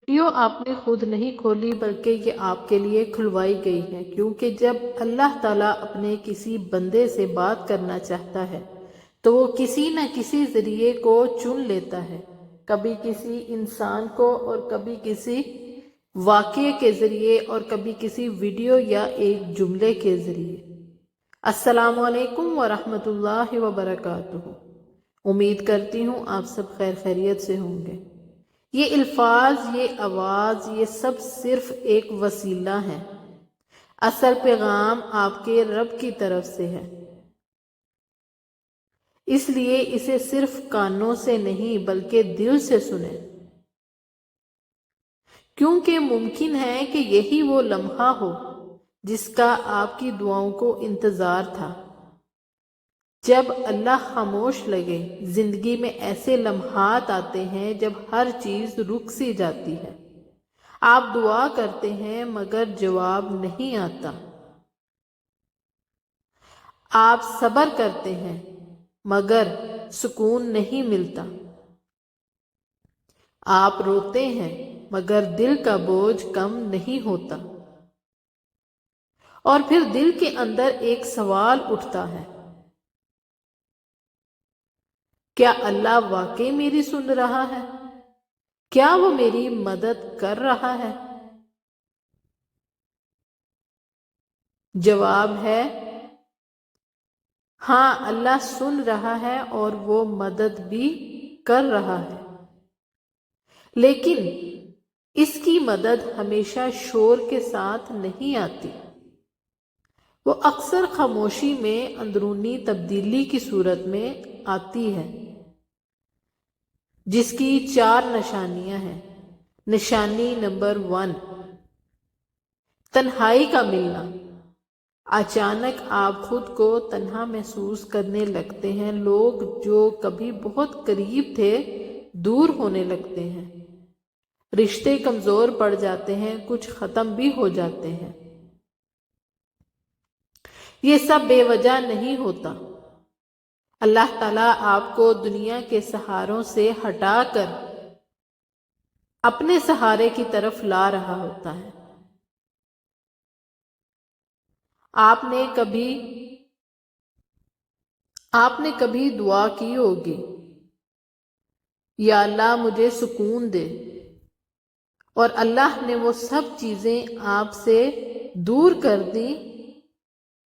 Video آپ نے خود نہیں کھولی بلکہ یہ آپ کے لیے کھلوائی گئی ہے، کیونکہ جب اللہ تعالیٰ اپنے کسی بندے سے بات کرنا چاہتا ہے تو وہ کسی نہ کسی ذریعے کو چن لیتا ہے، کبھی کسی انسان کو اور کبھی کسی واقعے کے ذریعے اور کبھی کسی ویڈیو یا ایک جملے کے ذریعے۔ السلام علیکم ورحمۃ اللہ وبرکاتہ۔ امید کرتی ہوں آپ سب خیر خیریت سے ہوں گے۔ یہ الفاظ، یہ آواز، یہ سب صرف ایک وسیلہ ہے، اصل پیغام آپ کے رب کی طرف سے ہے۔ اس لیے اسے صرف کانوں سے نہیں بلکہ دل سے سنیں، کیونکہ ممکن ہے کہ یہی وہ لمحہ ہو جس کا آپ کی دعاؤں کو انتظار تھا۔ جب اللہ خاموش لگے، زندگی میں ایسے لمحات آتے ہیں جب ہر چیز رک سی جاتی ہے۔ آپ دعا کرتے ہیں مگر جواب نہیں آتا، آپ صبر کرتے ہیں مگر سکون نہیں ملتا، آپ روتے ہیں مگر دل کا بوجھ کم نہیں ہوتا، اور پھر دل کے اندر ایک سوال اٹھتا ہے، کیا اللہ واقعی میری سن رہا ہے؟ کیا وہ میری مدد کر رہا ہے؟ جواب ہے ہاں، اللہ سن رہا ہے اور وہ مدد بھی کر رہا ہے، لیکن اس کی مدد ہمیشہ شور کے ساتھ نہیں آتی، وہ اکثر خاموشی میں اندرونی تبدیلی کی صورت میں آتی ہے، جس کی 4 نشانیاں ہیں۔ نشانی نمبر 1، تنہائی کا ملنا۔ اچانک آپ خود کو تنہا محسوس کرنے لگتے ہیں، لوگ جو کبھی بہت قریب تھے دور ہونے لگتے ہیں، رشتے کمزور پڑ جاتے ہیں، کچھ ختم بھی ہو جاتے ہیں۔ یہ سب بے وجہ نہیں ہوتا، اللہ تعالیٰ آپ کو دنیا کے سہاروں سے ہٹا کر اپنے سہارے کی طرف لا رہا ہوتا ہے۔ آپ نے کبھی دعا کی ہوگی، یا اللہ مجھے سکون دے، اور اللہ نے وہ سب چیزیں آپ سے دور کر دی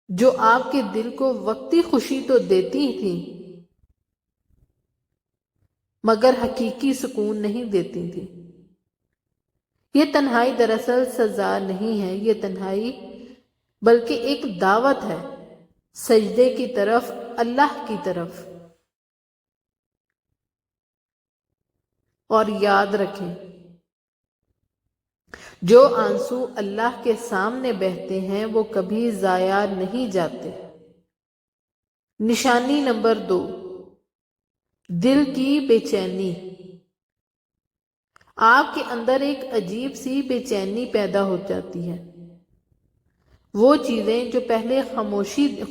جو آپ کے دل کو وقتی خوشی تو دیتی تھیں مگر حقیقی سکون نہیں دیتی تھیں۔ یہ تنہائی دراصل سزا نہیں ہے، یہ تنہائی بلکہ ایک دعوت ہے سجدے کی طرف، اللہ کی طرف۔ اور یاد رکھیں، جو آنسو اللہ کے سامنے بہتے ہیں وہ کبھی ضائع نہیں جاتے۔ نشانی نمبر 2، دل کی بے چینی۔ آپ کے اندر ایک عجیب سی بے چینی پیدا ہو جاتی ہے، وہ چیزیں جو پہلے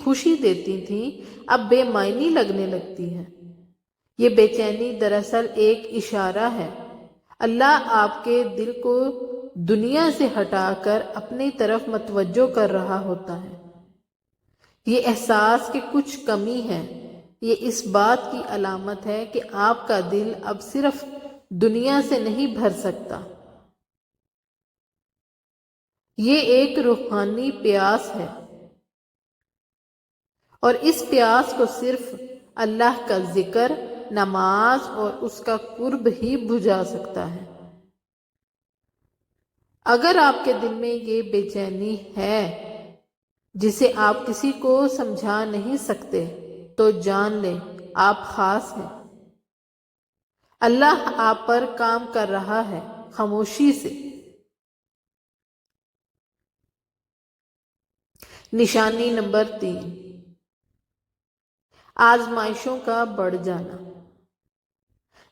خوشی دیتی تھیں اب بے معنی لگنے لگتی ہیں۔ یہ بے چینی دراصل ایک اشارہ ہے، اللہ آپ کے دل کو دنیا سے ہٹا کر اپنی طرف متوجہ کر رہا ہوتا ہے۔ یہ احساس کہ کچھ کمی ہے، یہ اس بات کی علامت ہے کہ آپ کا دل اب صرف دنیا سے نہیں بھر سکتا، یہ ایک روحانی پیاس ہے، اور اس پیاس کو صرف اللہ کا ذکر، نماز اور اس کا قرب ہی بجھا سکتا ہے۔ اگر آپ کے دل میں یہ بے چینی ہے جسے آپ کسی کو سمجھا نہیں سکتے تو جان لیں آپ خاص ہیں، اللہ آپ پر کام کر رہا ہے خاموشی سے۔ نشانی نمبر 3، آزمائشوں کا بڑھ جانا۔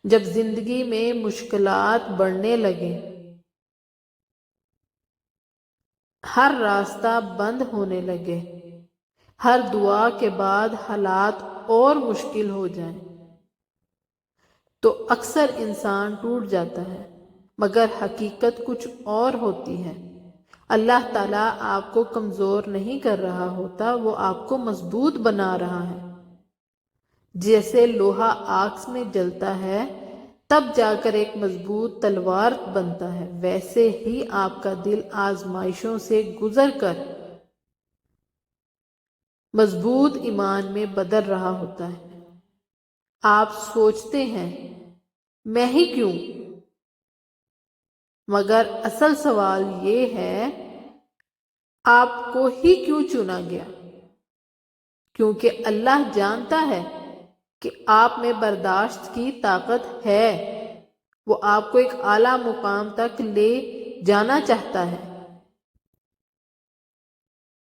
جب زندگی میں مشکلات بڑھنے لگے، ہر راستہ بند ہونے لگے، ہر دعا کے بعد حالات اور مشکل ہو جائیں، تو اکثر انسان ٹوٹ جاتا ہے۔ مگر حقیقت کچھ اور ہوتی ہے۔ اللہ تعالیٰ آپ کو کمزور نہیں کر رہا ہوتا، وہ آپ کو مضبوط بنا رہا ہے۔ جیسے لوہا آگ میں جلتا ہے تب جا کر ایک مضبوط تلوار بنتا ہے، ویسے ہی آپ کا دل آزمائشوں سے گزر کر مضبوط ایمان میں بدل رہا ہوتا ہے۔ آپ سوچتے ہیں میں ہی کیوں؟ مگر اصل سوال یہ ہے آپ کو ہی کیوں چنا گیا؟ کیونکہ اللہ جانتا ہے کہ آپ میں برداشت کی طاقت ہے، وہ آپ کو ایک اعلیٰ مقام تک لے جانا چاہتا ہے۔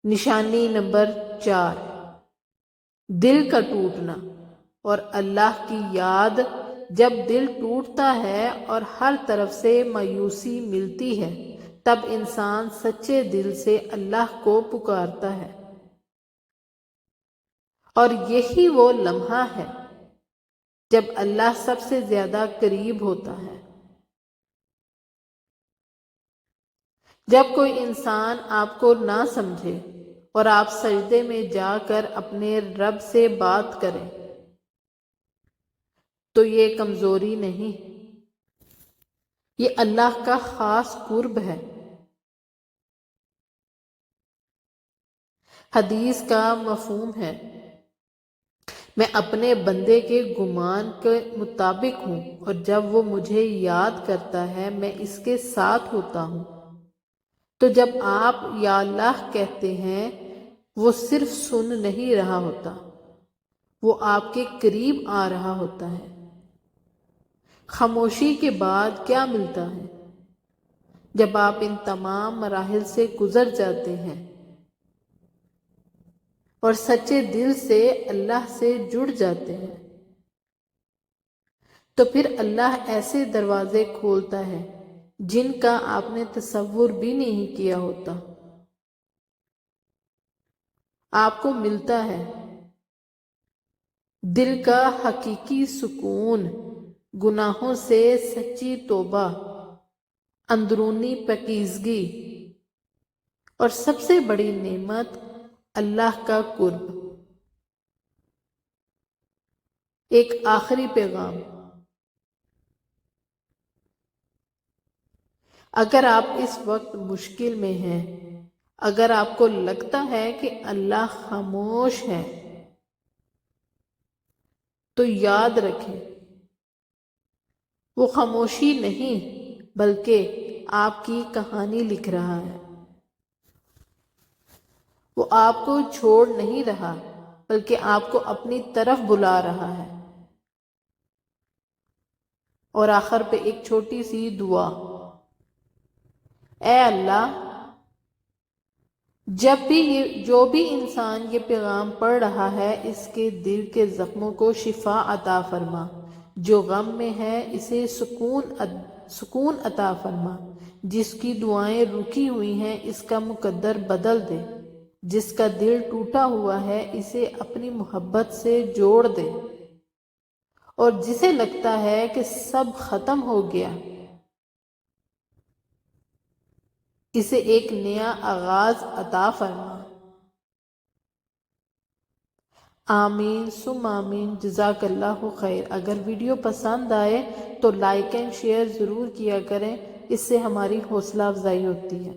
نشانی نمبر 4، دل کا ٹوٹنا اور اللہ کی یاد۔ جب دل ٹوٹتا ہے اور ہر طرف سے مایوسی ملتی ہے تب انسان سچے دل سے اللہ کو پکارتا ہے، اور یہی وہ لمحہ ہے جب اللہ سب سے زیادہ قریب ہوتا ہے۔ جب کوئی انسان آپ کو نہ سمجھے اور آپ سجدے میں جا کر اپنے رب سے بات کریں تو یہ کمزوری نہیں، یہ اللہ کا خاص قرب ہے۔ حدیث کا مفہوم ہے، میں اپنے بندے کے گمان کے مطابق ہوں، اور جب وہ مجھے یاد کرتا ہے میں اس کے ساتھ ہوتا ہوں۔ تو جب آپ یا اللہ کہتے ہیں وہ صرف سن نہیں رہا ہوتا، وہ آپ کے قریب آ رہا ہوتا ہے۔ خاموشی کے بعد کیا ملتا ہے؟ جب آپ ان تمام مراحل سے گزر جاتے ہیں اور سچے دل سے اللہ سے جڑ جاتے ہیں، تو پھر اللہ ایسے دروازے کھولتا ہے جن کا آپ نے تصور بھی نہیں کیا ہوتا۔ آپ کو ملتا ہے دل کا حقیقی سکون، گناہوں سے سچی توبہ، اندرونی پاکیزگی، اور سب سے بڑی نعمت اللہ کا قرب۔ ایک آخری پیغام، اگر آپ اس وقت مشکل میں ہیں، اگر آپ کو لگتا ہے کہ اللہ خاموش ہے، تو یاد رکھیں وہ خاموشی نہیں بلکہ آپ کی کہانی لکھ رہا ہے۔ وہ آپ کو چھوڑ نہیں رہا بلکہ آپ کو اپنی طرف بلا رہا ہے۔ اور آخر پہ ایک چھوٹی سی دعا، اے اللہ، جو بھی انسان یہ پیغام پڑھ رہا ہے اس کے دل کے زخموں کو شفا عطا فرما، جو غم میں ہے اسے سکون عطا فرما، جس کی دعائیں رکی ہوئی ہیں اس کا مقدر بدل دے، جس کا دل ٹوٹا ہوا ہے اسے اپنی محبت سے جوڑ دے، اور جسے لگتا ہے کہ سب ختم ہو گیا اسے ایک نیا آغاز عطا فرما۔ آمین ثم آمین۔ جزاک اللہ خیر۔ اگر ویڈیو پسند آئے تو لائک اینڈ شیئر ضرور کیا کریں، اس سے ہماری حوصلہ افزائی ہوتی ہے۔